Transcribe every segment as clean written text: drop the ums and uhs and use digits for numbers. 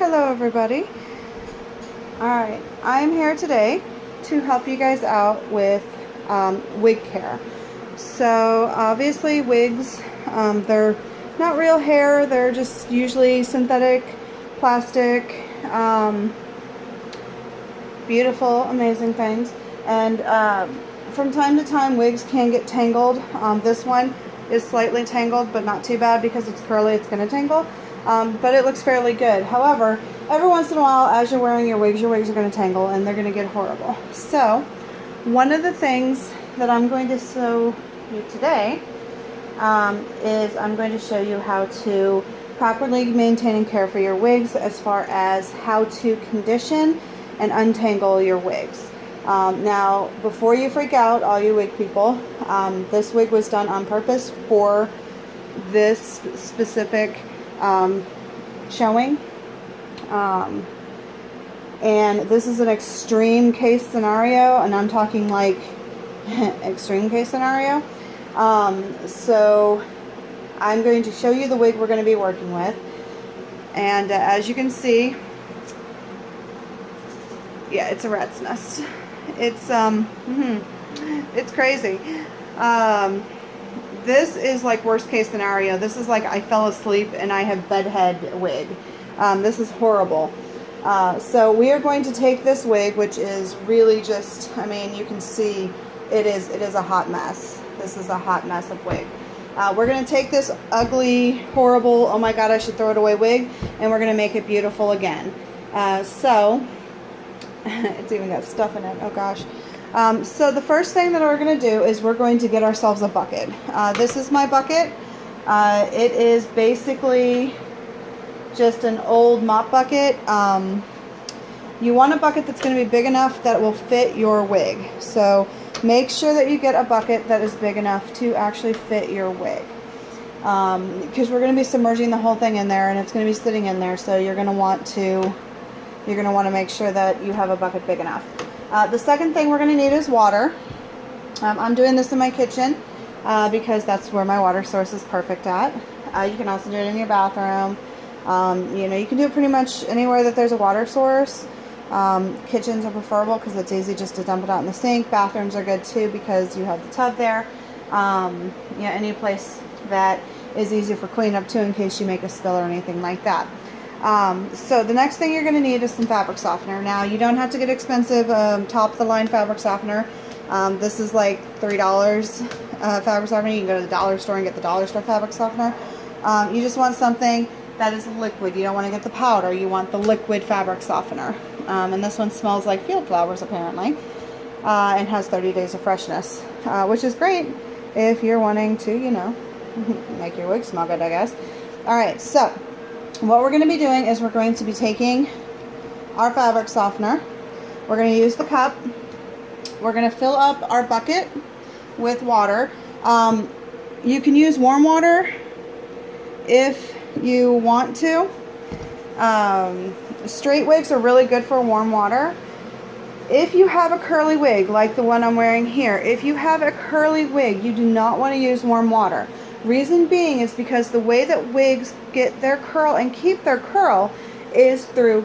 Hello everybody. Alright, I'm here today to help you guys out with wig care. So obviously wigs, they're not real hair, they're just usually synthetic, plastic, beautiful, amazing things. And from time to time wigs can get tangled. This one is slightly tangled, but not too bad because it's curly, it's going to tangle. But it looks fairly good. However, every once in a while, as you're wearing your wigs are going to tangle and they're going to get horrible. So, one of the things that I'm going to show you today is I'm going to show you how to properly maintain and care for your wigs, as far as how to condition and untangle your wigs. Now, before you freak out, all you wig people, this wig was done on purpose for this specific showing, and this is an extreme case scenario, and I'm talking like extreme case scenario. So I'm going to show you the wig we're going to be working with, and as you can see, yeah, it's a rat's nest. It's it's crazy. This is like worst case scenario. This is like I fell asleep and I have bedhead wig. This is horrible. So we are going to take this wig, which is really just, I mean, you can see it is a hot mess. This is a hot mess of wig. We're going to take this ugly, horrible, oh my god, I should throw it away wig, and we're going to make it beautiful again. So it's even got stuff in it. Oh gosh. So the first thing that we're going to do is we're going to get ourselves a bucket. This is my bucket. It is basically just an old mop bucket. You want a bucket that's going to be big enough that it will fit your wig. So make sure that you get a bucket that is big enough to actually fit your wig. Because we're going to be submerging the whole thing in there, and it's going to be sitting in there, so you're going to want to make sure that you have a bucket big enough. The second thing we're going to need is water. I'm doing this in my kitchen because that's where my water source is perfect at. You can also do it in your bathroom. You know, you can do it pretty much anywhere that there's a water source. Kitchens are preferable because it's easy just to dump it out in the sink. Bathrooms are good too because you have the tub there. You know, any place that is easy for cleanup too, in case you make a spill or anything like that. So the next thing you're going to need is some fabric softener. Now, you don't have to get expensive top of the line fabric softener. This is like $3 fabric softener. You can go to the dollar store and get the dollar store fabric softener. You just want something that is liquid. You don't want to get the powder. You want the liquid fabric softener. And this one smells like field flowers apparently, and has 30 days of freshness, which is great if you're wanting to, you know, make your wig smell good, I guess. Alright, so what we're going to be doing is we're going to be taking our fabric softener. We're going to use the cup. We're going to fill up our bucket with water. You can use warm water if you want to. Straight wigs are really good for warm water. If you have a curly wig like the one I'm wearing here, if you have a curly wig, you do not want to use warm water. Reason being is because the way that wigs get their curl and keep their curl is through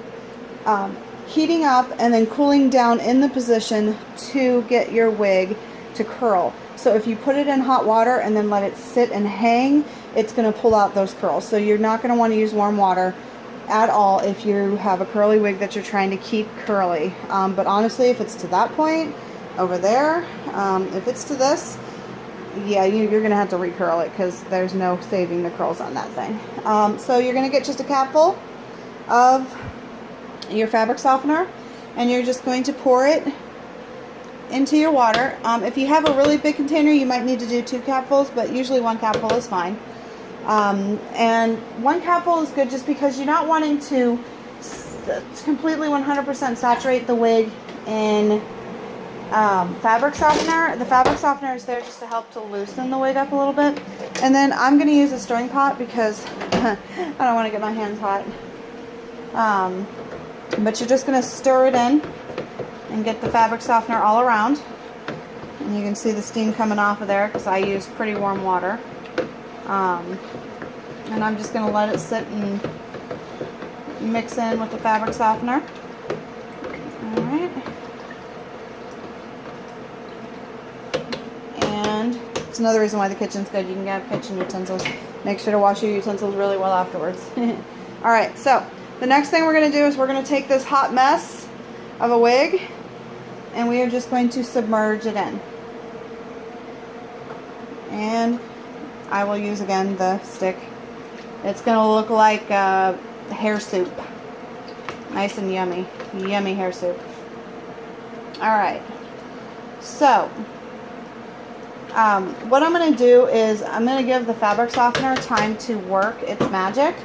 heating up and then cooling down in the position to get your wig to curl. So if you put it in hot water and then let it sit and hang, it's going to pull out those curls. So you're not going to want to use warm water at all if you have a curly wig that you're trying to keep curly. But honestly, if it's to that point over there, if it's to this, yeah, you're going to have to recurl it because there's no saving the curls on that thing. So you're going to get just a capful of your fabric softener, and you're just going to pour it into your water. If you have a really big container, you might need to do 2 capfuls, but usually 1 capful is fine. And 1 capful is good just because you're not wanting to completely 100% saturate the wig in fabric softener. The fabric softener is there just to help to loosen the wig up a little bit. And then I'm going to use a stirring pot because I don't want to get my hands hot. But you're just going to stir it in and get the fabric softener all around. And you can see the steam coming off of there because I use pretty warm water. And I'm just going to let it sit and mix in with the fabric softener. Alright. And it's another reason why the kitchen's good. You can get kitchen utensils. Make sure to wash your utensils really well afterwards. Alright, so the next thing we're going to do is we're going to take this hot mess of a wig and we are just going to submerge it in. And I will use again the stick. It's going to look like hair soup. Nice and yummy. Yummy hair soup. Alright. So, what I'm going to do is I'm going to give the fabric softener time to work its magic.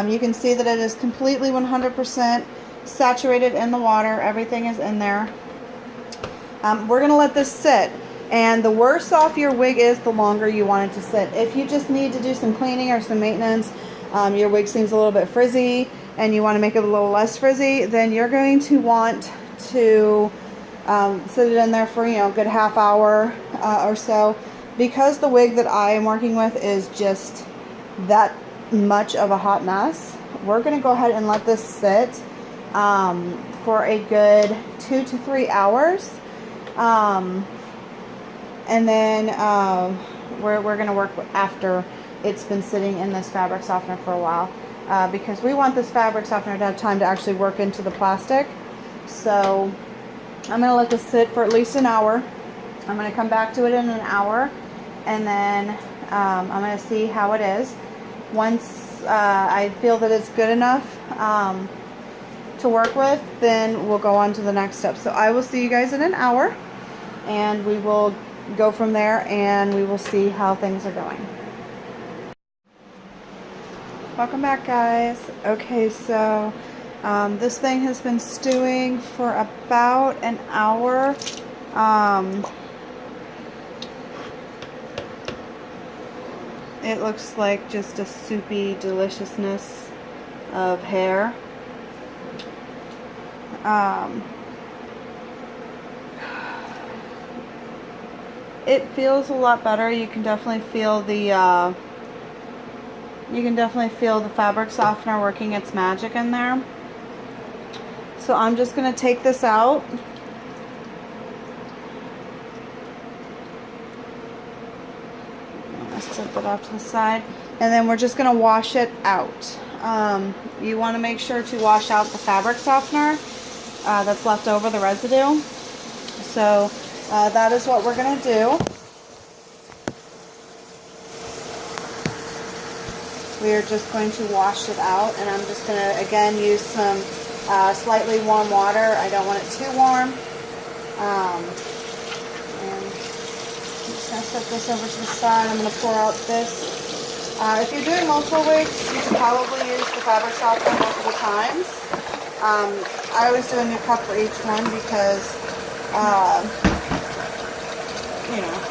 You can see that it is completely 100% saturated in the water. Everything is in there. We're going to let this sit. And the worse off your wig is, the longer you want it to sit. If you just need to do some cleaning or some maintenance, your wig seems a little bit frizzy, and you want to make it a little less frizzy, then you're going to want to sit it in there for, a good half hour or so. Because the wig that I am working with is just that much of a hot mess, we're going to go ahead and let this sit for a good 2 to 3 hours. And then we're going to work after it's been sitting in this fabric softener for a while. Because we want this fabric softener to have time to actually work into the plastic. So I'm going to let this sit for at least an hour. I'm going to come back to it in an hour. And then I'm going to see how it is. Once I feel that it's good enough to work with, then we'll go on to the next step. So I will see you guys in an hour. And we will go from there and we will see how things are going. Welcome back, guys. Okay, so this thing has been stewing for about an hour. It looks like just a soupy deliciousness of hair. It feels a lot better. You can definitely feel the fabric softener working its magic in there. So I'm just going to take this out. I'm going to set that off to the side. And then we're just going to wash it out. You want to make sure to wash out the fabric softener that's left over, the residue. So that is what we're going to do. We are just going to wash it out, and I'm just going to, again, use some slightly warm water. I don't want it too warm. And I'm just going to set this over to the side. I'm going to pour out this. If you're doing multiple wigs, you should probably use the fabric softener multiple times. I always do a new cup for each one because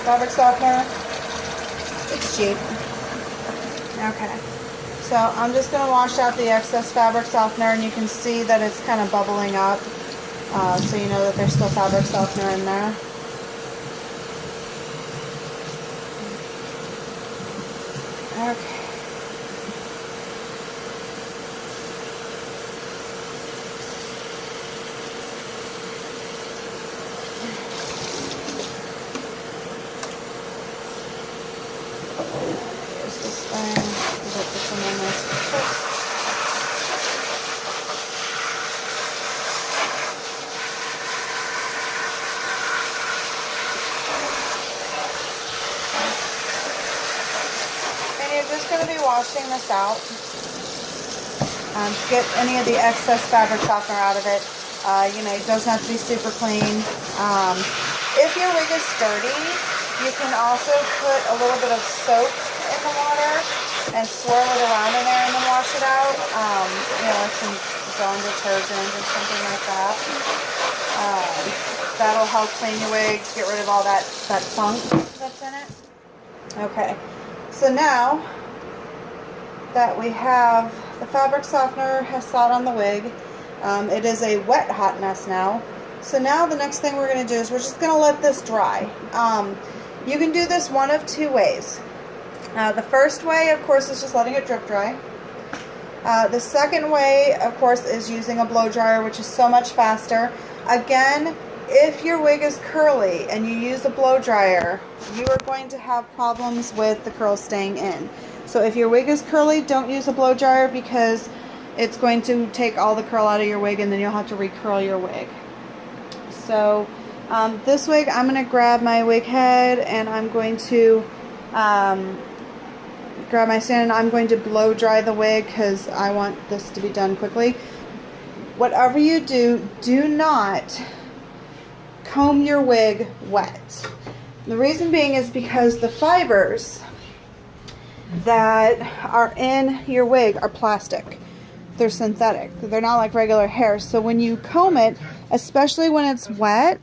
fabric softener, it's cheap. Okay, so I'm just going to wash out the excess fabric softener, and you can see that it's kind of bubbling up, so you know that there's still fabric softener in there. Okay. Just going to be washing this out to get any of the excess fabric softener out of it. It doesn't have to be super clean. If your wig is dirty, you can also put a little bit of soap in the water and swirl it around in there and then wash it out. Like some Dawn detergent or something like that. That'll help clean your wig, get rid of all that funk that's in it. Okay, so now that we have the fabric softener has sat on the wig, it is a wet hot mess now. So now the next thing we're going to do is we're just going to let this dry. You can do this one of two ways. The first way, of course, is just letting it drip dry. The second way, of course, is using a blow dryer, which is so much faster. Again, if your wig is curly and you use a blow dryer, you are going to have problems with the curls staying in. So if your wig is curly, don't use a blow dryer because it's going to take all the curl out of your wig and then you'll have to recurl your wig. So this wig, I'm going to grab my wig head and I'm going to grab my stand and I'm going to blow dry the wig because I want this to be done quickly. Whatever you do, do not comb your wig wet. The reason being is because the fibers that are in your wig are plastic. They're synthetic. They're not like regular hair. So when you comb it, especially when it's wet,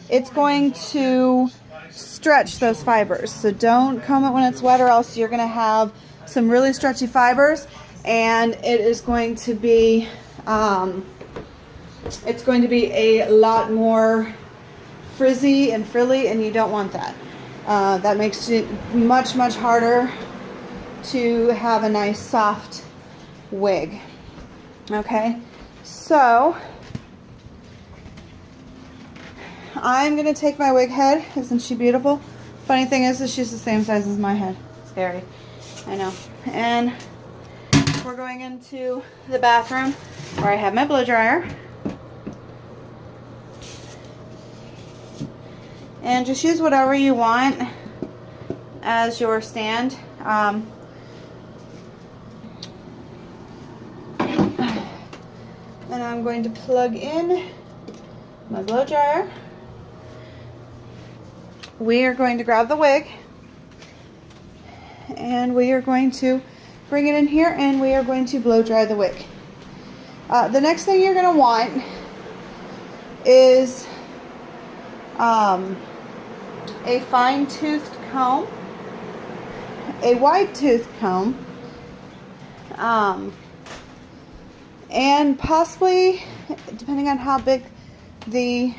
it's going to stretch those fibers. So don't comb it when it's wet or else you're going to have some really stretchy fibers and it is going to be it's going to be a lot more frizzy and frilly and you don't want that. That makes it much harder to have a nice soft wig. Okay, so I'm going to take my wig head. Isn't she beautiful? Funny thing is she's the same size as my head. Scary. I know. And we're going into the bathroom where I have my blow dryer. And just use whatever you want as your stand. And I'm going to plug in my blow dryer. We are going to grab the wig and we are going to bring it in here and we are going to blow dry the wig. The next thing you're going to want is a fine-toothed comb, a wide-toothed comb, and possibly, depending on how big the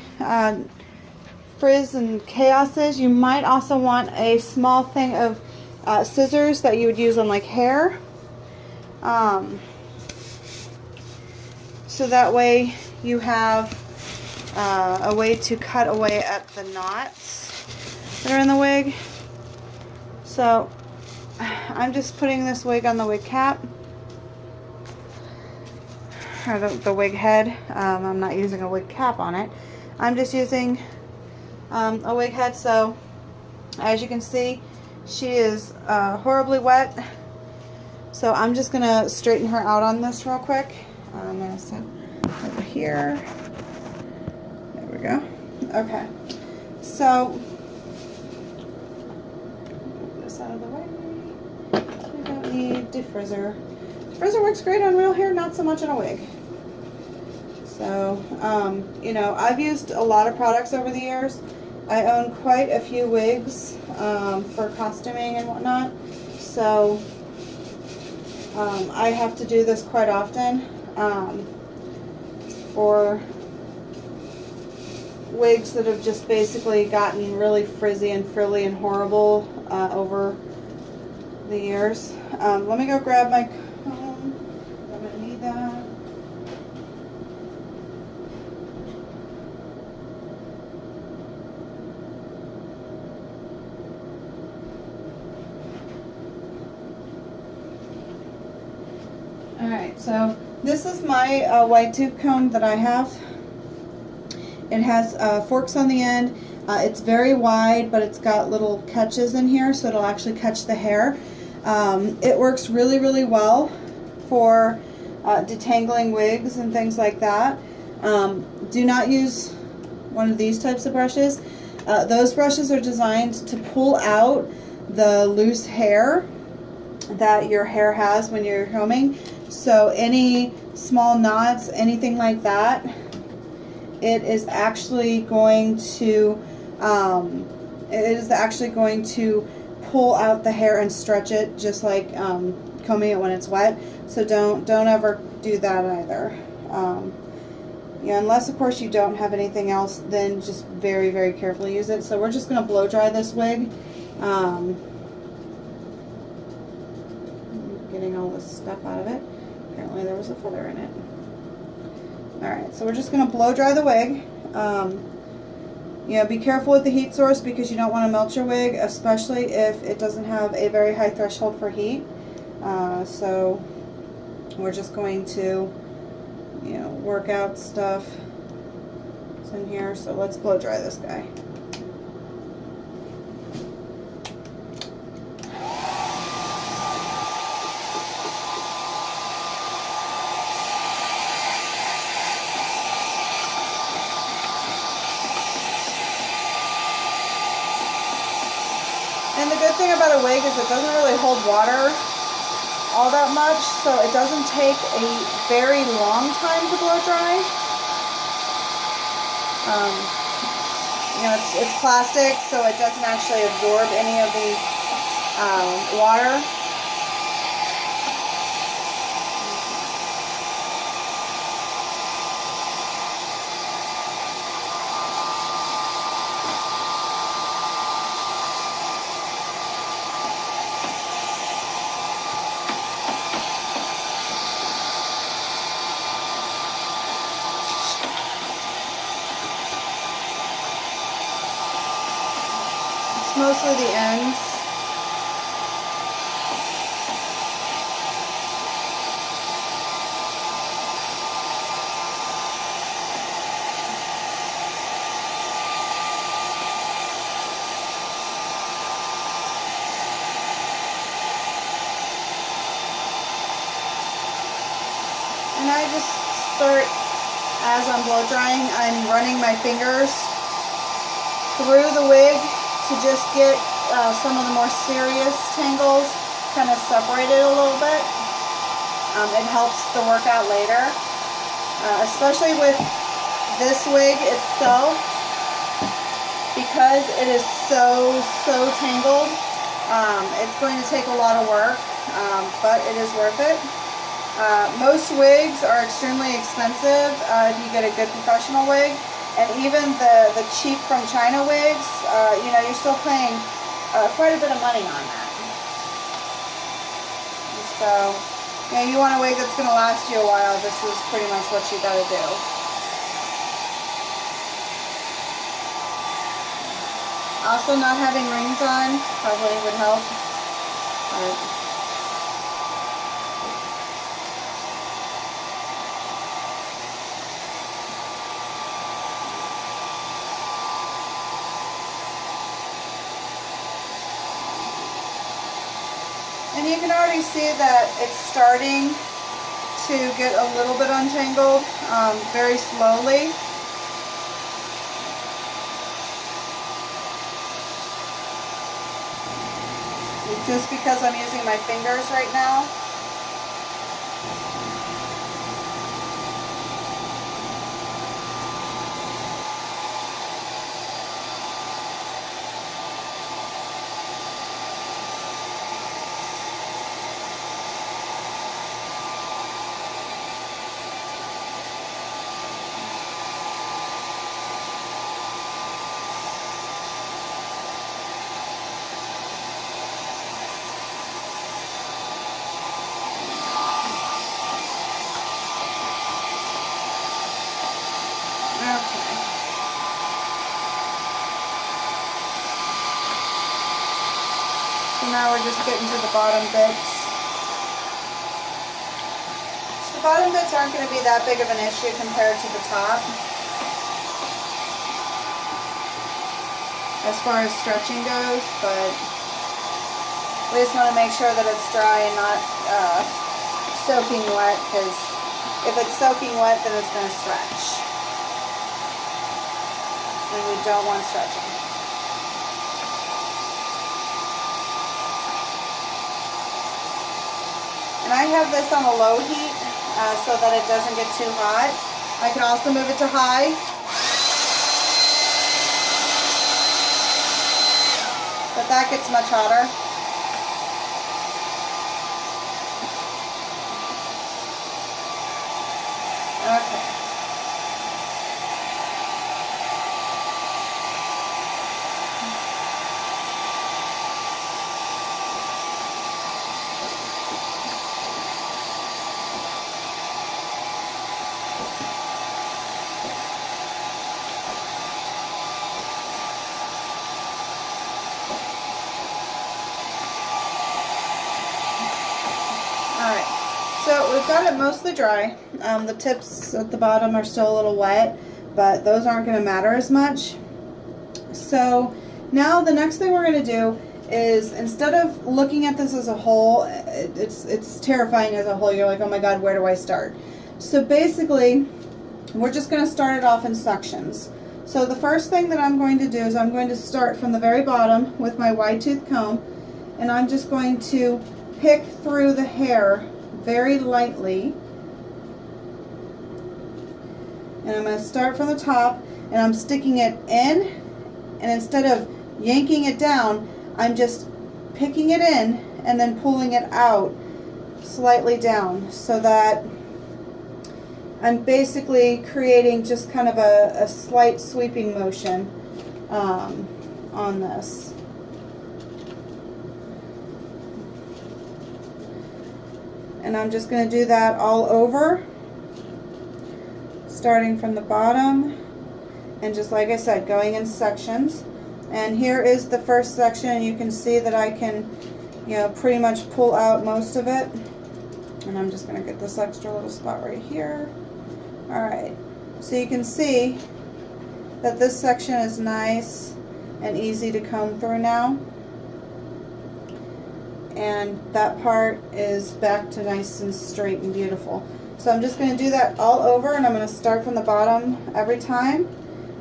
frizz and chaos is, you might also want a small thing of scissors that you would use on like hair, so that way you have a way to cut away at the knots that are in the wig. So I'm just putting this wig on the wig cap, or the wig head. I'm not using a wig cap on it. I'm just using a wig head. So as you can see, she is horribly wet. So I'm just going to straighten her out on this real quick. I'm going to set over here. There we go. Okay. So move this out of the way. We don't need defrizzer. Frizzer works great on real hair, not so much on a wig. So, you know, I've used a lot of products over the years. I own quite a few wigs for costuming and whatnot. So, I have to do this quite often for wigs that have just basically gotten really frizzy and frilly and horrible over the years. Let me go grab my comb. I'm going to need that. Alright, so this is my wide tooth comb that I have. It has forks on the end. It's very wide, but it's got little catches in here, so it'll actually catch the hair. It works really, really well for detangling wigs and things like that. Do not use one of these types of brushes. Those brushes are designed to pull out the loose hair that your hair has when you're combing. So any small knots, anything like that, it is actually going to pull out the hair and stretch it, just like combing it when it's wet. So don't ever do that either. Yeah, unless of course you don't have anything else, then just very, very carefully use it. So we're just going to blow dry this wig. getting all this stuff out of it. Apparently there was a feather in it. Alright, so we're just going to blow dry the wig. You know, be careful with the heat source because you don't want to melt your wig, especially if it doesn't have a very high threshold for heat. So we're just going to, you know, work out stuff that's in here. So let's blow dry this guy. And the good thing about a wig is it doesn't really hold water all that much, so it doesn't take a very long time to blow dry. You know, it's plastic, so it doesn't actually absorb any of the water. Mostly the ends. And I just start, as I'm blow drying, I'm running my fingers through the wig to just get some of the more serious tangles kind of separated a little bit. It helps the workout later, especially with this wig itself, because it is so tangled. It's going to take a lot of work, but it is worth it. Most wigs are extremely expensive if you get a good professional wig. And even the cheap from China wigs, you know, you're still paying quite a bit of money on that. And so, you know, you want a wig that's going to last you a while, this is pretty much what you got to do. Also, not having rings on probably would help. And you can already see that it's starting to get a little bit untangled very slowly. Just because I'm using my fingers right now. Now we're just getting to the bottom bits. So the bottom bits aren't going to be that big of an issue compared to the top, as far as stretching goes, but we just want to make sure that it's dry and not soaking wet, because if it's soaking wet, then it's going to stretch, and we don't want stretching. And I have this on a low heat so that it doesn't get too hot. I can also move it to high. But that gets much hotter. Okay. Alright, so we've got it mostly dry. The tips at the bottom are still a little wet, but those aren't going to matter as much. So now the next thing we're going to do is, instead of looking at this as a whole, it's terrifying as a whole. You're like, oh my god, where do I start? So basically, we're just going to start it off in sections. So the first thing that I'm going to do is I'm going to start from the very bottom with my wide tooth comb, and I'm just going to pick through the hair very lightly. And I'm going to start from the top, and I'm sticking it in, and instead of yanking it down, I'm just picking it in and then pulling it out slightly down, so that I'm basically creating just kind of a slight sweeping motion on this. And I'm just going to do that all over, starting from the bottom, and just like I said, going in sections. And here is the first section, and you can see that I can, you know, pretty much pull out most of it. And I'm just going to get this extra little spot right here. Alright, so you can see that this section is nice and easy to comb through now. And that part is back to nice and straight and beautiful. So I'm just going to do that all over, and I'm going to start from the bottom every time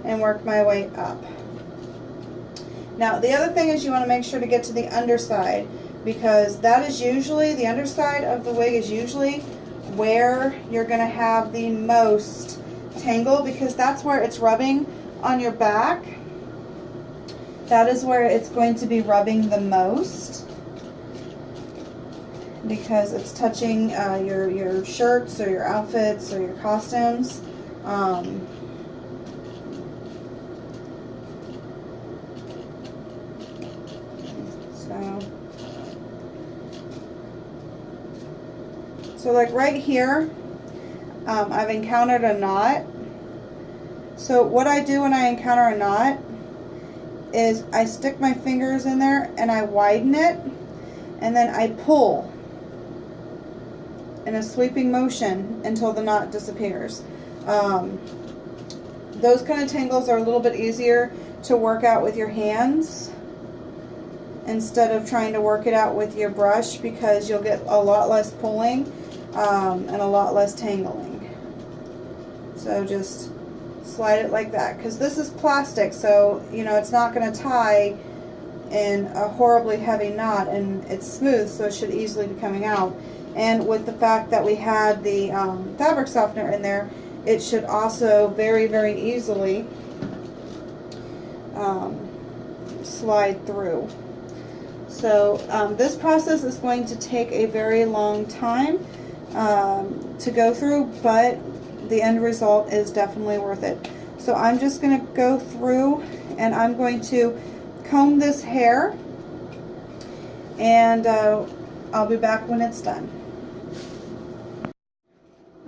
and work my way up. Now the other thing is, you want to make sure to get to the underside, because that is usually, the underside of the wig is usually where you're going to have the most tangle, because that's where it's rubbing on your back. That is where it's going to be rubbing the most, because it's touching your shirts or your outfits or your costumes. So like right here, I've encountered a knot. So what I do when I encounter a knot is I stick my fingers in there and I widen it, and then I pull in a sweeping motion until the knot disappears. Those kind of tangles are a little bit easier to work out with your hands instead of trying to work it out with your brush, because you'll get a lot less pulling and a lot less tangling. So just slide it like that, because this is plastic, so you know it's not going to tie in a horribly heavy knot, and it's smooth, so it should easily be coming out. And with the fact that we had the fabric softener in there, it should also very, very easily slide through. So this process is going to take a very long time to go through, but the end result is definitely worth it. So I'm just going to go through, and I'm going to comb this hair, and I'll be back when it's done.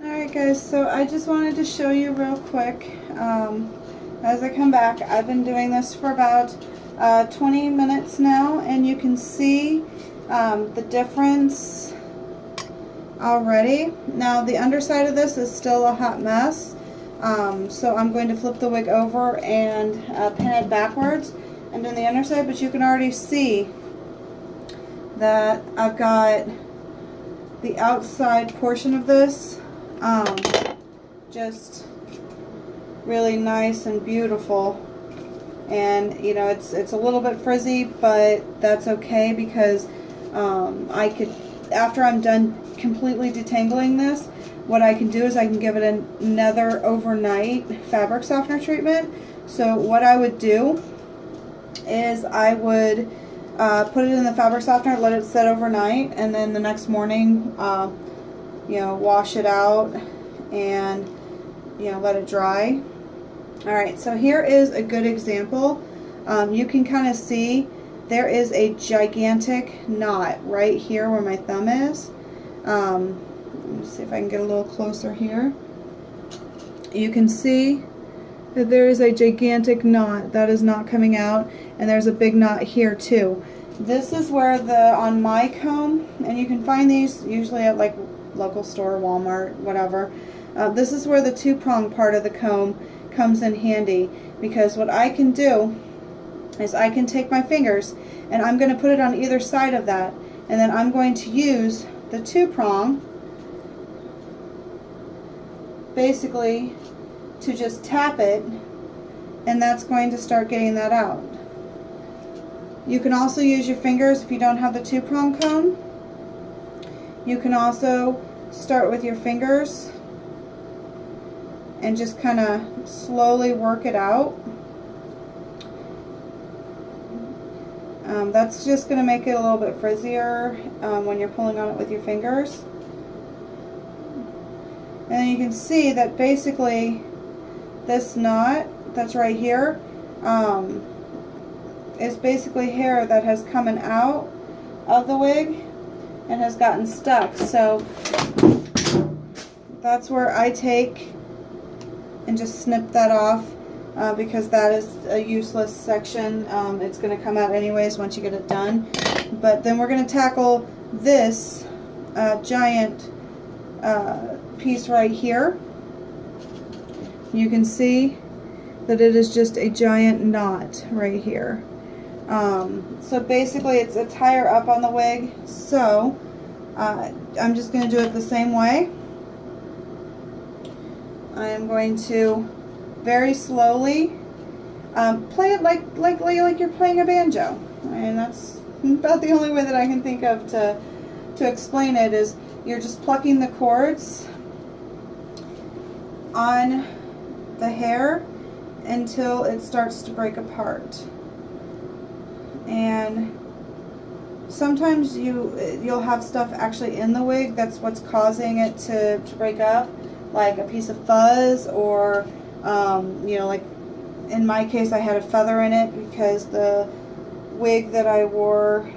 Alright guys, so I just wanted to show you real quick as I come back. I've been doing this for about 20 minutes now, and you can see the difference already. Now the underside of this is still a hot mess, so I'm going to flip the wig over and pin it backwards and then the underside, but you can already see that I've got the outside portion of this just really nice and beautiful. And you know, it's a little bit frizzy, but that's okay, because I could, after I'm done completely detangling this, what I can do is I can give it another overnight fabric softener treatment. So what I would do is I would put it in the fabric softener, let it set overnight, and then the next morning you know, wash it out and, you know, let it dry. Alright, so here is a good example. You can kind of see there is a gigantic knot right here where my thumb is. Let me see if I can get a little closer here. You can see that there is a gigantic knot that is not coming out, and there's a big knot here too. This is where on my comb, and you can find these usually at like local store, Walmart, whatever. This is where the 2-prong part of the comb comes in handy, because what I can do is I can take my fingers and I'm going to put it on either side of that, and then I'm going to use the 2-prong basically to just tap it, and that's going to start getting that out. You can also use your fingers if you don't have the 2-prong comb. You can also start with your fingers and just kind of slowly work it out. That's just going to make it a little bit frizzier when you're pulling on it with your fingers. And then you can see that basically this knot that's right here is basically hair that has coming out of the wig and has gotten stuck. So that's where I take and just snip that off, because that is a useless section. It's going to come out anyways once you get it done. But then we're going to tackle this giant piece right here. You can see that it is just a giant knot right here. So basically it's higher up on the wig, so I'm just going to do it the same way. I am going to very slowly play it like you're playing a banjo, and that's about the only way that I can think of to explain it. Is you're just plucking the cords on the hair until it starts to break apart. And sometimes you'll have stuff actually in the wig that's what's causing it to break up, like a piece of fuzz, or you know, like in my case I had a feather in it because the wig that I wore,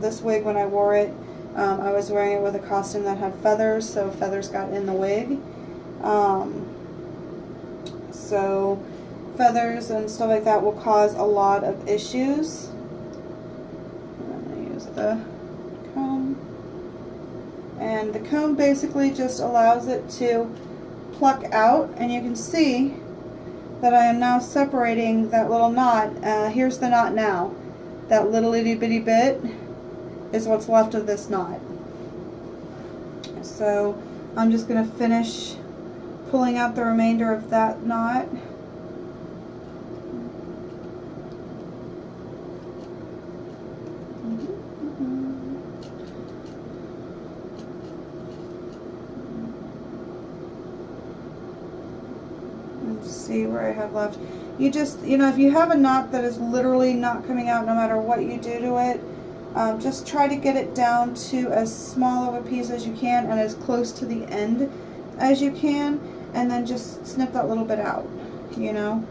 this wig when I wore it, I was wearing it with a costume that had feathers, so feathers got in the wig. So feathers and stuff like that will cause a lot of issues. The comb, and the comb basically just allows it to pluck out, and you can see that I am now separating that little knot. Here's the knot now. That little itty bitty bit is what's left of this knot. So I'm just going to finish pulling out the remainder of that knot. See where I have left. You just, you know, if you have a knot that is literally not coming out no matter what you do to it, just try to get it down to as small of a piece as you can and as close to the end as you can, and then just snip that little bit out, you know.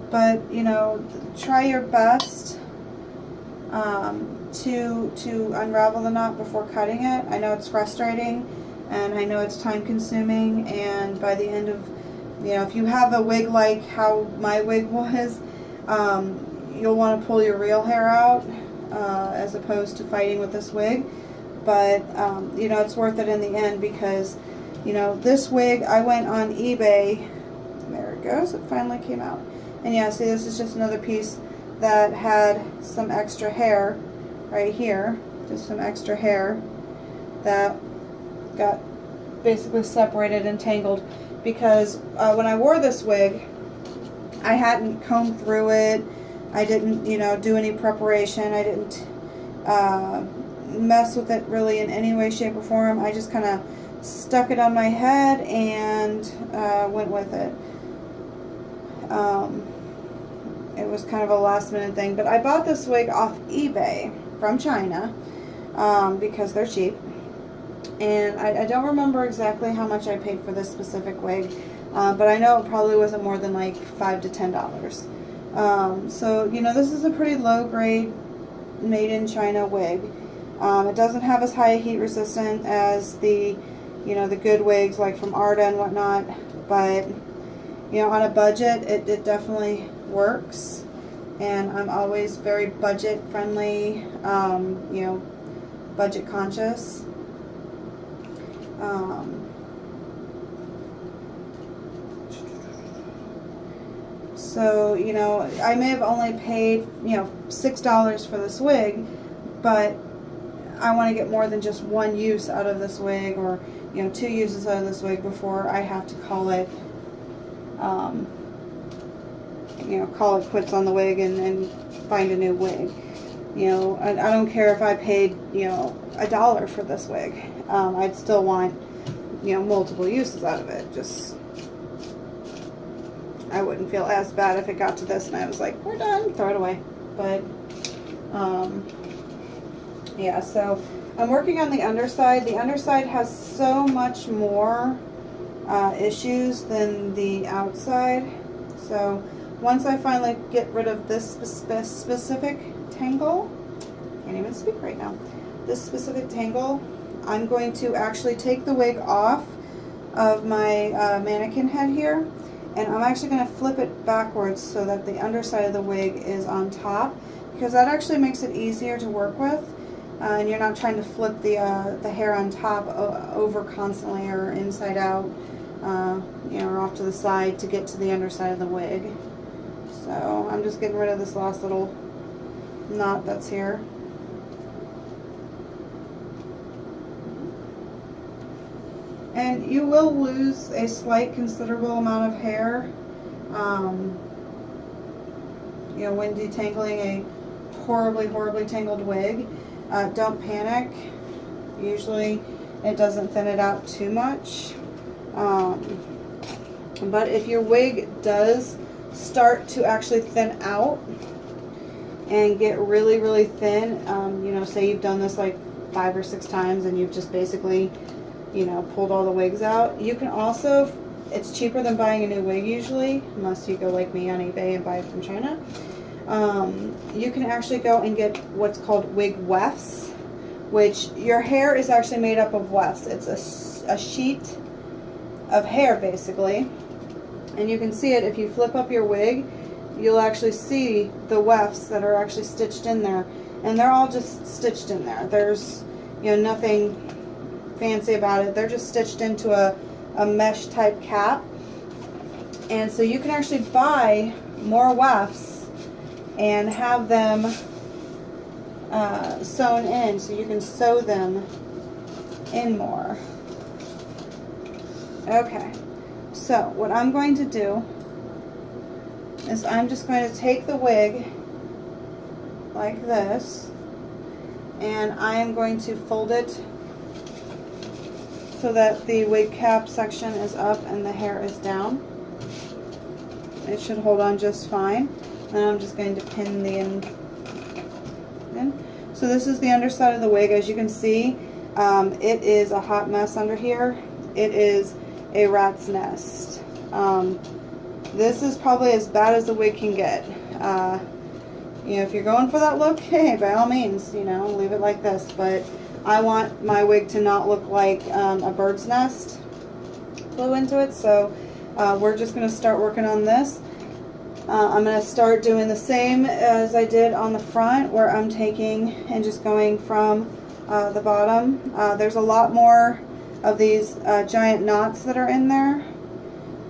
But, you know, try your best to unravel the knot before cutting it. I know it's frustrating, and I know it's time consuming, and by the end of, you know, if you have a wig like how my wig was, you'll want to pull your real hair out as opposed to fighting with this wig. But, you know, it's worth it in the end, because, you know, this wig, I went on eBay. There it goes. It finally came out. And yeah, see, this is just another piece that had some extra hair right here. Just some extra hair that got basically separated and tangled. Because when I wore this wig, I hadn't combed through it. I didn't, you know, do any preparation. I didn't mess with it really in any way, shape, or form. I just kind of stuck it on my head and went with it. It was kind of a last minute thing. But I bought this wig off eBay from China because they're cheap. And I don't remember exactly how much I paid for this specific wig, but I know it probably wasn't more than like $5 to $10. So, you know, this is a pretty low grade made in China wig. It doesn't have as high a heat resistant as the, you know, the good wigs like from Arda and whatnot, but, you know, on a budget, it definitely works. and I'm always very budget friendly, you know, budget conscious. So, you know, I may have only paid, you know, $6 for this wig, but I want to get more than just one use out of this wig, or, you know, 2 uses out of this wig before I have to call it, you know, call it quits on the wig and find a new wig. You know, I don't care if I paid, you know, $1 for this wig. I'd still want, you know, multiple uses out of it. Just, I wouldn't feel as bad if it got to this and I was like, we're done, throw it away. But, yeah, so I'm working on the underside. The underside has so much more issues than the outside. So once I finally get rid of this specific tangle, can't even speak right now, this specific tangle, I'm going to actually take the wig off of my mannequin head here, and I'm actually going to flip it backwards so that the underside of the wig is on top, because that actually makes it easier to work with, and you're not trying to flip the hair on top over constantly, or inside out, you know, or off to the side to get to the underside of the wig. So I'm just getting rid of this last little knot that's here. And you will lose a slight considerable amount of hair, you know, when detangling a horribly tangled wig. Don't panic. Usually it doesn't thin it out too much. But if your wig does start to actually thin out and get really thin, you know, say you've done this like 5 or 6 times and you've just basically, you know, pulled all the wigs out, you can also, it's cheaper than buying a new wig usually, unless you go like me on eBay and buy it from China. You can actually go and get what's called wig wefts, which your hair is actually made up of wefts. It's a sheet of hair basically, and you can see it if you flip up your wig. You'll actually see the wefts that are actually stitched in there, and they're all just stitched in there. There's, you know, nothing fancy about it. They're just stitched into a mesh type cap, and so you can actually buy more wefts and have them sewn in, so you can sew them in more. Okay, so what I'm going to do is I'm just going to take the wig like this, and I am going to fold it so that the wig cap section is up and the hair is down. It should hold on just fine. And I'm just going to pin the end in. So this is the underside of the wig. As you can see, it is a hot mess under here. It is a rat's nest. This is probably as bad as the wig can get. You know, if you're going for that look, hey, by all means, you know, leave it like this. But I want my wig to not look like a bird's nest flew into it. So we're just going to start working on this. I'm going to start doing the same as I did on the front, where I'm taking and just going from the bottom. There's a lot more of these giant knots that are in there.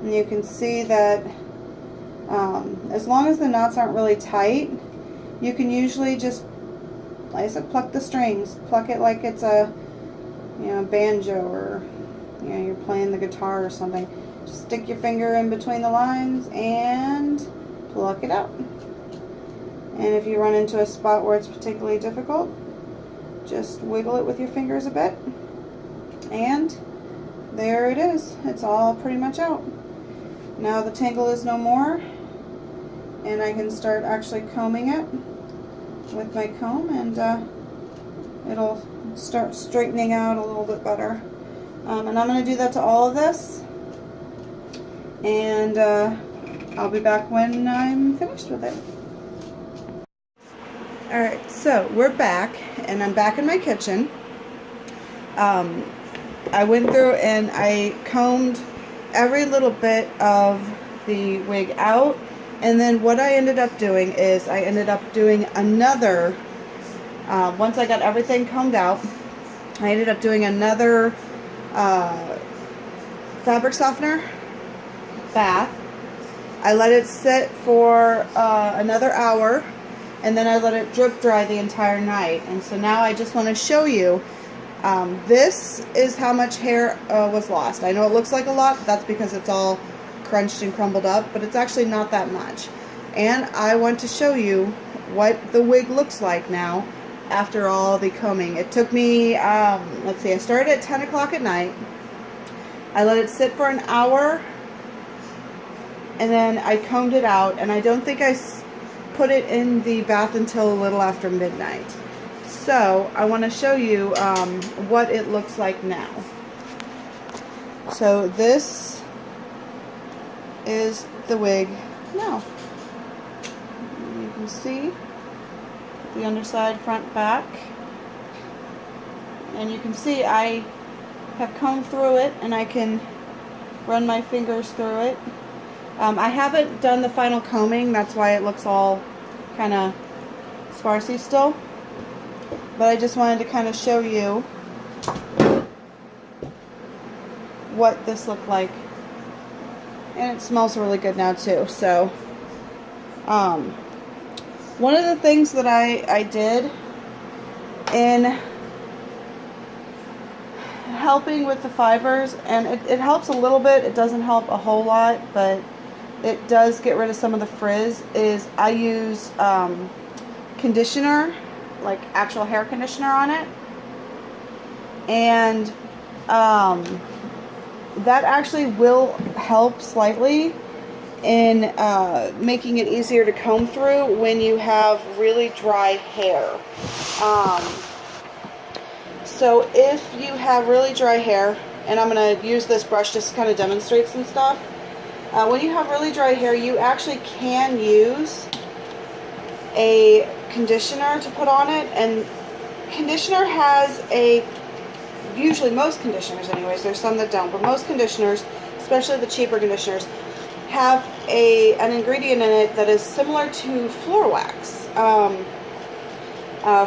And you can see that as long as the knots aren't really tight, you can usually just, like I said, pluck the strings. Pluck it like it's a, you know, banjo, or, you know, you're playing the guitar or something. Just stick your finger in between the lines and pluck it out. And if you run into a spot where it's particularly difficult, just wiggle it with your fingers a bit, and there it is. It's all pretty much out. Now the tangle is no more, and I can start actually combing it with my comb, and it'll start straightening out a little bit better. And I'm going to do that to all of this, and I'll be back when I'm finished with it. Alright, so we're back, and I'm back in my kitchen. I went through and I combed every little bit of the wig out, And then what I ended up doing is I ended up doing another, once I got everything combed out, I ended up doing another fabric softener bath. I let it sit for another hour, and then I let it drip dry the entire night. And so now I just want to show you, this is how much hair was lost. I know it looks like a lot, but that's because it's all crunched and crumbled up, but it's actually not that much. And I want to show you what the wig looks like now after all the combing. It took me, let's see, I started at 10 o'clock at night. I let it sit for an hour, and then I combed it out, and I don't think I put it in the bath until a little after midnight. So I want to show you what it looks like now. So this is the wig now. You can see the underside, front, back, and you can see I have combed through it, and I can run my fingers through it. I haven't done the final combing, that's why it looks all kind of sparsy still, but I just wanted to kind of show you what this looked like. And it smells really good now too. So one of the things that I did in helping with the fibers, and it helps a little bit, it doesn't help a whole lot, but it does get rid of some of the frizz, is I use conditioner, like actual hair conditioner on it, and that actually will help slightly in making it easier to comb through when you have really dry hair. So if you have really dry hair, and I'm going to use this brush just to kind of demonstrate some stuff. When you have really dry hair, you actually can use a conditioner to put on it, and conditioner has usually most conditioners anyways, there's some that don't, but most conditioners, especially the cheaper conditioners, have an ingredient in it that is similar to floor wax.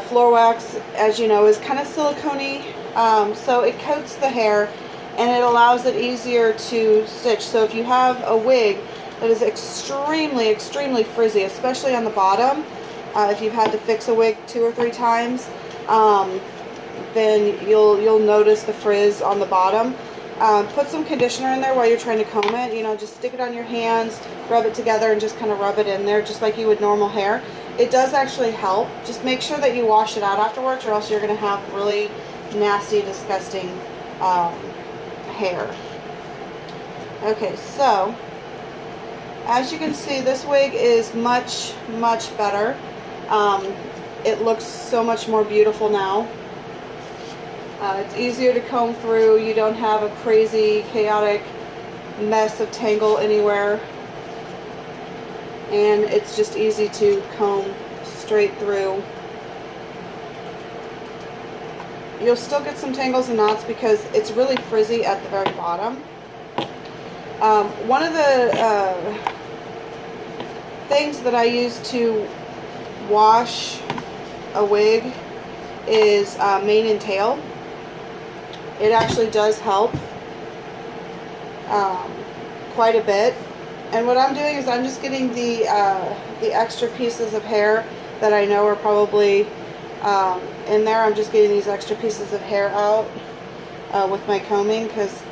Floor wax, as you know, is kind of silicone-y, so it coats the hair and it allows it easier to stitch. So if you have a wig that is extremely, extremely frizzy, especially on the bottom, if you've had to fix a wig 2 or 3 times, then you'll notice the frizz on the bottom. Put some conditioner in there while you're trying to comb it. You know, just stick it on your hands, rub it together, and just kind of rub it in there just like you would normal hair. It does actually help. Just make sure that you wash it out afterwards, or else you're going to have really nasty, disgusting hair. Okay, so as you can see, this wig is much, much better. It looks so much more beautiful now. It's easier to comb through. You don't have a crazy, chaotic mess of tangle anywhere. And it's just easy to comb straight through. You'll still get some tangles and knots because it's really frizzy at the very bottom. One of the things that I use to wash a wig is mane and tail. It actually does help quite a bit. And what I'm doing is I'm just getting the extra pieces of hair that I know are probably in there. I'm just getting these extra pieces of hair out with my combing, because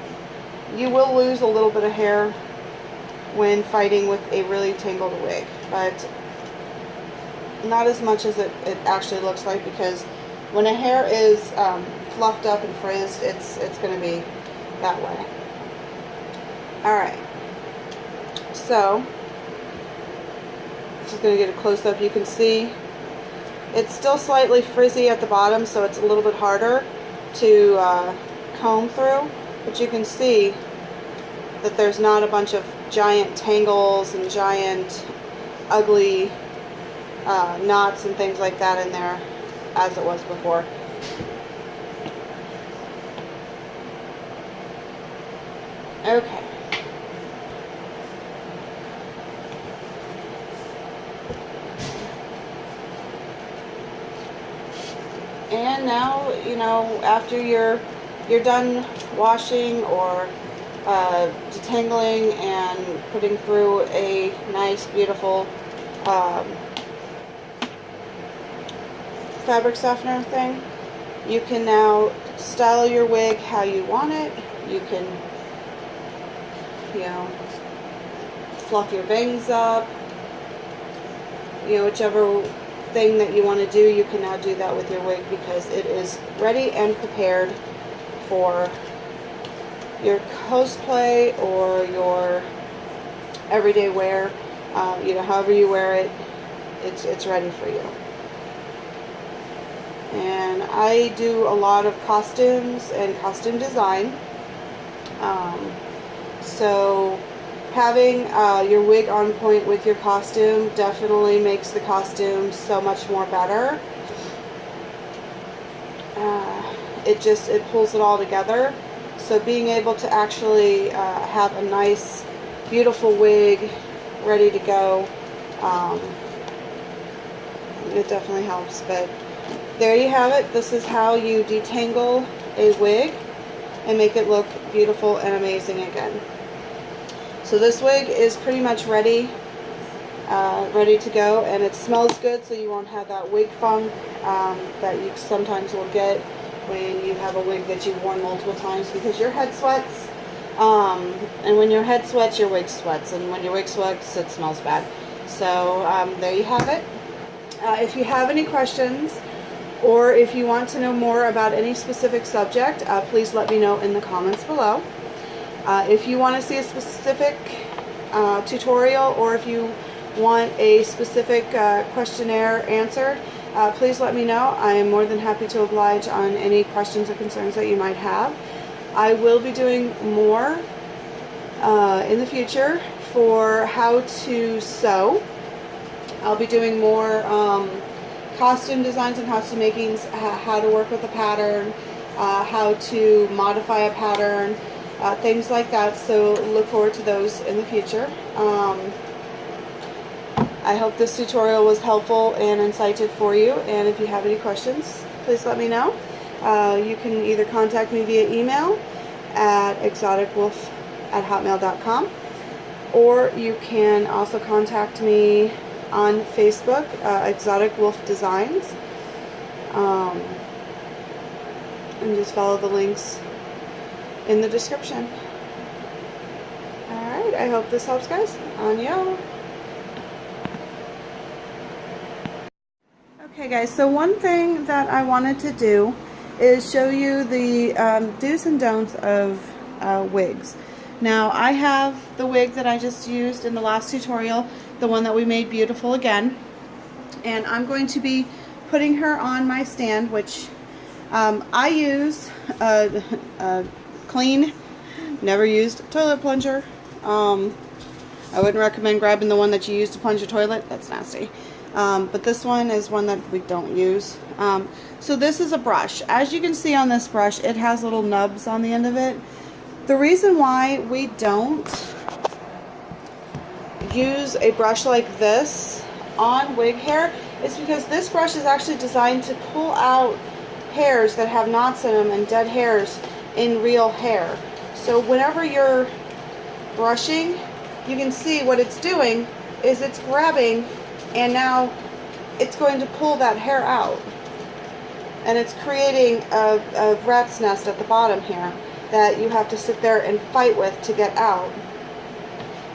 you will lose a little bit of hair when fighting with a really tangled wig, but not as much as it actually looks like, because when a hair is fluffed up and frizzed, it's going to be that way. Alright, so just going to get a close-up. You can see it's still slightly frizzy at the bottom, so it's a little bit harder to comb through, but you can see that there's not a bunch of giant tangles and giant ugly knots and things like that in there as it was before. Okay. then now, you know, after you're done washing or detangling and putting through a nice, beautiful fabric softener thing, you can now style your wig how you want it. You can, you know, fluff your bangs up, you know, whichever thing that you want to do, you can now do that with your wig because it is ready and prepared for your cosplay or your everyday wear. You know, however you wear it, it's ready for you. And I do a lot of costumes and costume design. So having your wig on point with your costume definitely makes the costume so much more better. It pulls it all together. So being able to actually have a nice, beautiful wig ready to go, it definitely helps. But there you have it. This is how you detangle a wig and make it look beautiful and amazing again. So this wig is pretty much ready to go, and it smells good, so you won't have that wig funk that you sometimes will get when you have a wig that you've worn multiple times because your head sweats. And when your head sweats, your wig sweats, and when your wig sweats, it smells bad. So there you have it. If you have any questions, or if you want to know more about any specific subject, please let me know in the comments below. If you want to see a specific tutorial, or if you want a specific questionnaire answered, please let me know. I am more than happy to oblige on any questions or concerns that you might have. I will be doing more in the future for how to sew. I'll be doing more costume designs and costume makings, how to work with a pattern, how to modify a pattern, things like that. So look forward to those in the future. I hope this tutorial was helpful and insightful for you, and if you have any questions, please let me know. You can either contact me via email at exoticwolf@hotmail.com, or you can also contact me on Facebook, Exotic Wolf Designs, and just follow the links in the description. Alright, I hope this helps, guys. Annyeong. Okay guys, so one thing that I wanted to do is show you the do's and don'ts of wigs. Now I have the wig that I just used in the last tutorial, the one that we made beautiful again, and I'm going to be putting her on my stand, which I use a clean, never used toilet plunger. I wouldn't recommend grabbing the one that you use to plunge your toilet. That's nasty. But this one is one that we don't use. So this is a brush. As you can see on this brush, it has little nubs on the end of it. The reason why we don't use a brush like this on wig hair is because this brush is actually designed to pull out hairs that have knots in them and dead hairs in real hair. So whenever you're brushing, you can see what it's doing is it's grabbing, and now it's going to pull that hair out, and it's creating a rat's nest at the bottom here that you have to sit there and fight with to get out.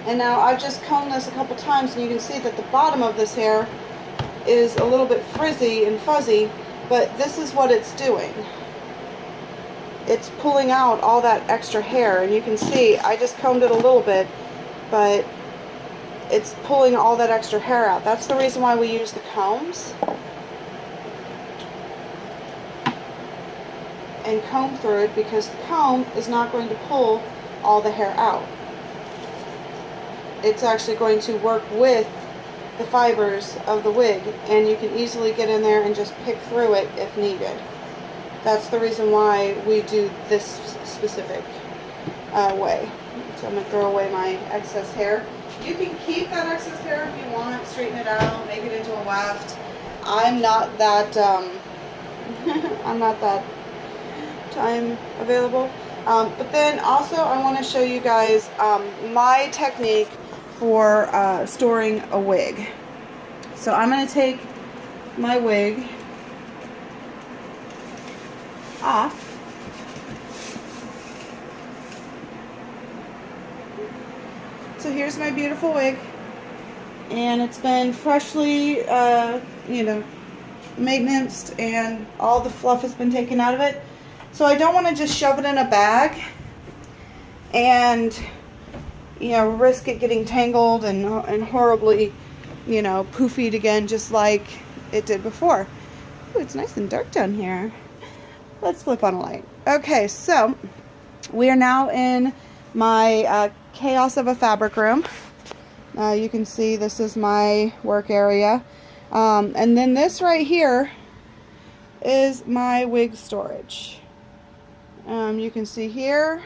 And now I've just combed this a couple times, and you can see that the bottom of this hair is a little bit frizzy and fuzzy, but this is what it's doing. It's pulling out all that extra hair, and you can see I just combed it a little bit, but it's pulling all that extra hair out. That's the reason why we use the combs and comb through it, because the comb is not going to pull all the hair out. It's actually going to work with the fibers of the wig, and you can easily get in there and just pick through it if needed. That's the reason why we do this specific way. So I'm going to throw away my excess hair. You can keep that excess hair if you want, straighten it out, make it into a waft. I'm not that I'm not that time available. But then also I want to show you guys my technique for storing a wig. So I'm going to take my wig off. So here's my beautiful wig, and it's been freshly, you know, maintenance, and all the fluff has been taken out of it. So I don't want to just shove it in a bag and, you know, risk it getting tangled and horribly, you know, poofied again, just like it did before. Ooh, it's nice and dark down here. Let's flip on a light. Okay, so we are now in my chaos of a fabric room. You can see this is my work area. And then this right here is my wig storage. You can see here,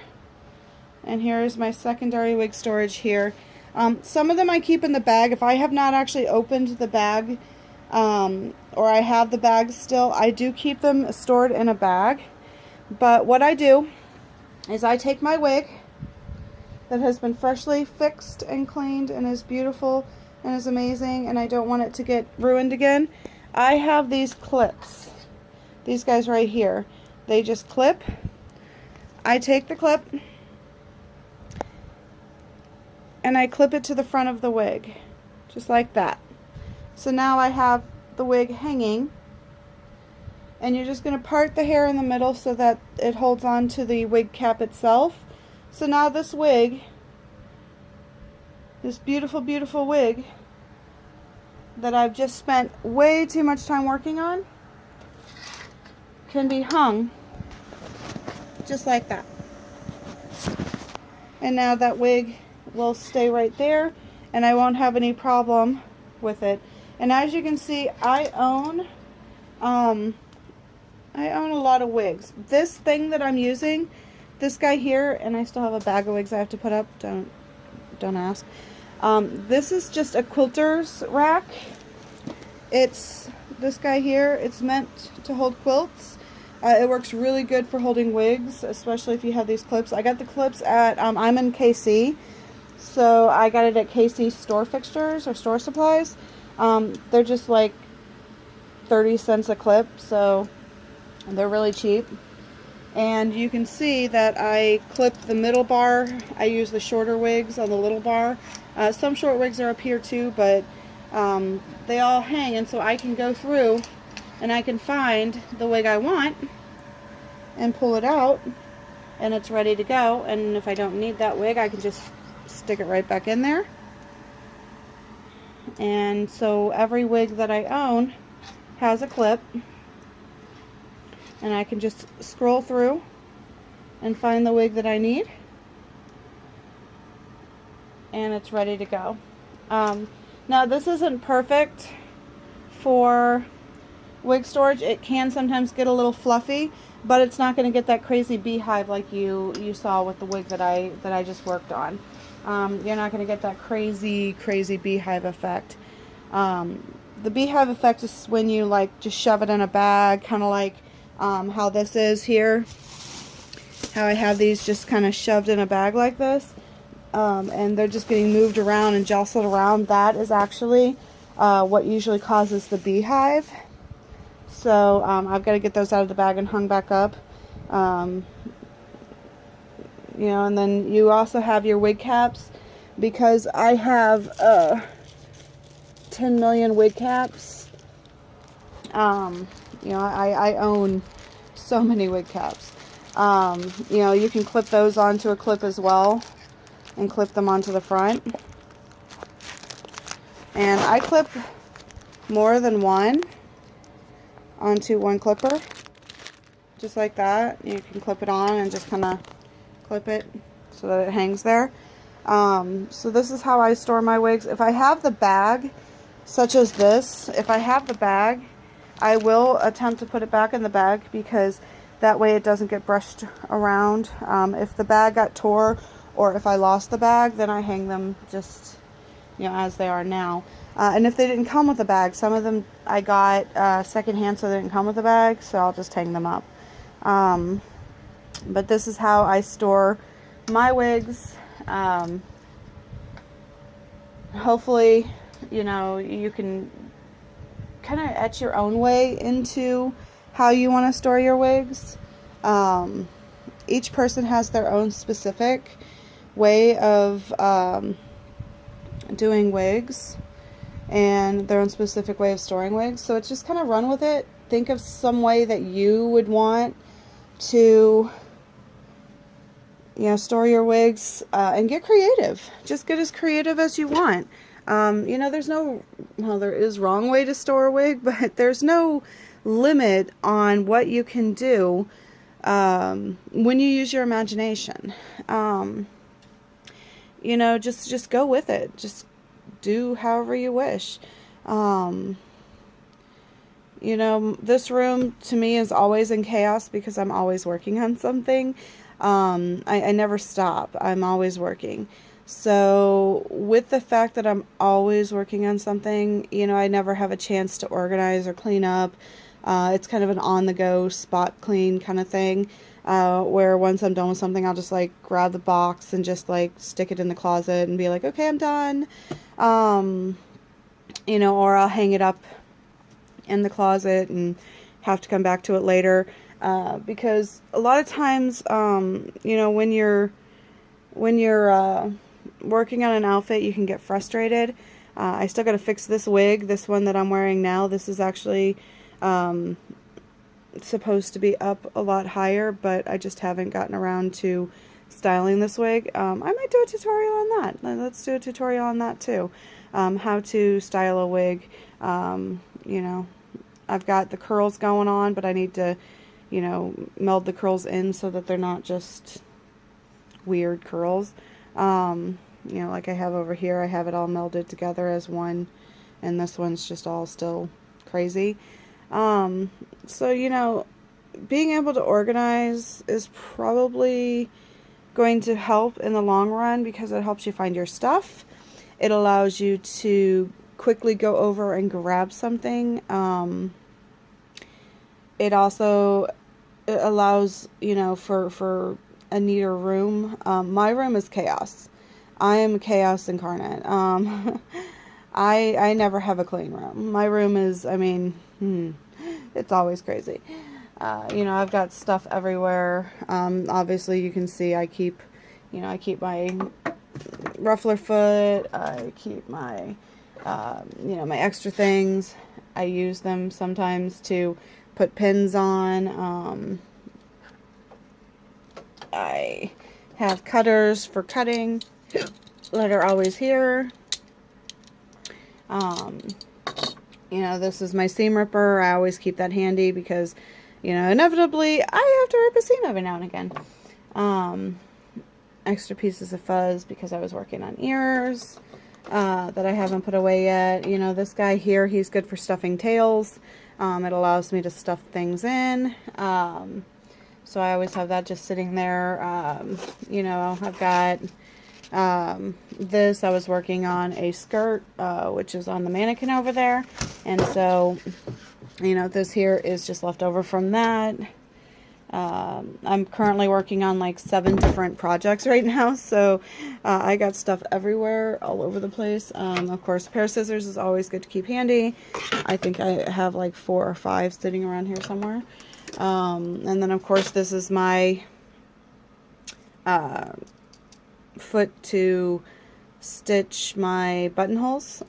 and here's my secondary wig storage here. Some of them I keep in the bag. If I have not actually opened the bag, or I have the bag still, I do keep them stored in a bag. But what I do is I take my wig that has been freshly fixed and cleaned and is beautiful and is amazing, and I don't want it to get ruined again. I have these clips, these guys right here. They just clip. I take the clip and I clip it to the front of the wig, just like that. So now I have the wig hanging, and you're just going to part the hair in the middle so that it holds on to the wig cap itself. So now this wig, this beautiful, beautiful wig that I've just spent way too much time working on, can be hung just like that. And now that wig will stay right there, and I won't have any problem with it. And as you can see, I own a lot of wigs. This thing that I'm using, this guy here, and I still have a bag of wigs I have to put up, don't ask. This is just a quilter's rack. It's this guy here. It's meant to hold quilts. It works really good for holding wigs, especially if you have these clips. I got the clips at, I'm in KC, so I got it at KC Store Fixtures or Store Supplies. They're just like 30 cents a clip, so they're really cheap. And you can see that I clip the middle bar. I use the shorter wigs on the little bar. Some short wigs are up here too, but they all hang, and so I can go through and I can find the wig I want and pull it out, and it's ready to go. And if I don't need that wig, I can just stick it right back in there. And so every wig that I own has a clip, and I can just scroll through and find the wig that I need, and it's ready to go. Now this isn't perfect for wig storage. It can sometimes get a little fluffy, but it's not going to get that crazy beehive like you saw with the wig that I just worked on. You're not going to get that crazy beehive effect. The beehive effect is when you like just shove it in a bag, kind of like how this is here, how I have these just kind of shoved in a bag like this, and they're just getting moved around and jostled around. That is actually what usually causes the beehive. So I've got to get those out of the bag and hung back up. You know, and then you also have your wig caps, because I have 10 million wig caps. You know, I own so many wig caps. You know, you can clip those onto a clip as well and clip them onto the front. And I clip more than one onto one clipper, just like that. You can clip it on and just kind of clip it so that it hangs there. So this is how I store my wigs. If I have the bag, such as this, if I have the bag, I will attempt to put it back in the bag, because that way it doesn't get brushed around. If the bag got tore, or if I lost the bag, then I hang them just you know, as they are now. And if they didn't come with a bag, some of them I got secondhand, so they didn't come with a bag, so I'll just hang them up. But this is how I store my wigs. Hopefully, you know, you can kind of etch your own way into how you want to store your wigs. Each person has their own specific way of doing wigs and their own specific way of storing wigs. So it's just kind of run with it. Think of some way that you would want to, you know, store your wigs, and get creative. Just get as creative as you want. You know, there's no, well, there is wrong way to store a wig, but there's no limit on what you can do when you use your imagination. You know, just go with it. Just do however you wish. You know, this room to me is always in chaos because I'm always working on something. I never stop. I'm always working. So with the fact that I'm always working on something, you know, I never have a chance to organize or clean up. It's kind of an on-the-go spot clean kind of thing, where once I'm done with something, I'll just like grab the box and just like stick it in the closet and be like, okay, I'm done. You know, or I'll hang it up in the closet and have to come back to it later. Because a lot of times, you know, when you're working on an outfit, you can get frustrated. I still got to fix this wig, this one that I'm wearing now. This is actually supposed to be up a lot higher, but I just haven't gotten around to styling this wig. I might do a tutorial on that. Let's do a tutorial on that too. How to style a wig. You know, I've got the curls going on, but I need to, you know, meld the curls in so that they're not just weird curls. You know, like I have over here, I have it all melded together as one, and this one's just all still crazy. So, you know, being able to organize is probably going to help in the long run because it helps you find your stuff. It allows you to quickly go over and grab something. It also allows, you know, for a neater room. My room is chaos. I am chaos incarnate. I never have a clean room. My room is, I mean, it's always crazy. You know, I've got stuff everywhere. Obviously you can see I keep my ruffler foot. I keep my, you know, my extra things. I use them sometimes to put pins on. I have cutters for cutting that are always here. You know, this is my seam ripper. I always keep that handy because, you know, inevitably I have to rip a seam every now and again. Extra pieces of fuzz because I was working on ears that I haven't put away yet. You know, this guy here, he's good for stuffing tails. It allows me to stuff things in. So I always have that just sitting there. You know, I've got this. I was working on a skirt, which is on the mannequin over there. And so, you know, this here is just left over from that. I'm currently working on like 7 different projects right now. So I got stuff everywhere, all over the place. Of course, a pair of scissors is always good to keep handy. I think I have like 4 or 5 sitting around here somewhere. And then of course this is my foot to stitch my buttonholes.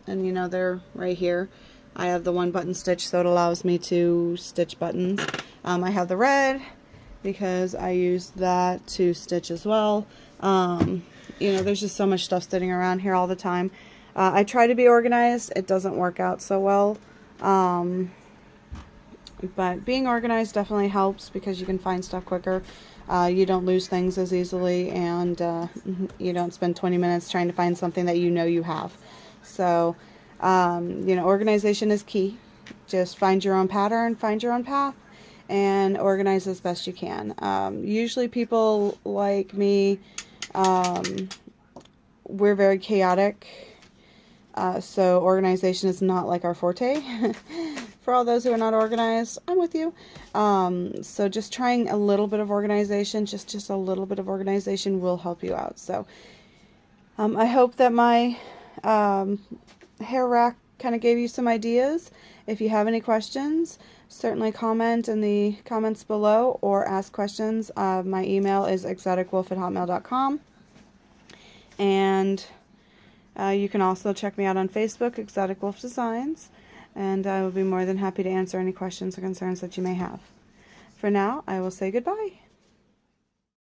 And you know, they're right here. I have the one button stitch, so it allows me to stitch buttons. I have the red because I use that to stitch as well. You know, there's just so much stuff sitting around here all the time. I try to be organized. It doesn't work out so well. But being organized definitely helps because you can find stuff quicker. You don't lose things as easily, and you don't spend 20 minutes trying to find something that you know you have. So, you know, organization is key. Just find your own pattern, find your own path, and organize as best you can. Usually people like me we're very chaotic, so organization is not like our forte. For all those who are not organized, I'm with you. So just trying a little bit of organization, just a little bit of organization will help you out. So I hope that my hair rack kind of gave you some ideas. If you have any questions, certainly comment in the comments below or ask questions. My email is exoticwolf@hotmail.com. And you can also check me out on Facebook, Exotic Wolf Designs, and I will be more than happy to answer any questions or concerns that you may have. For now, I will say goodbye.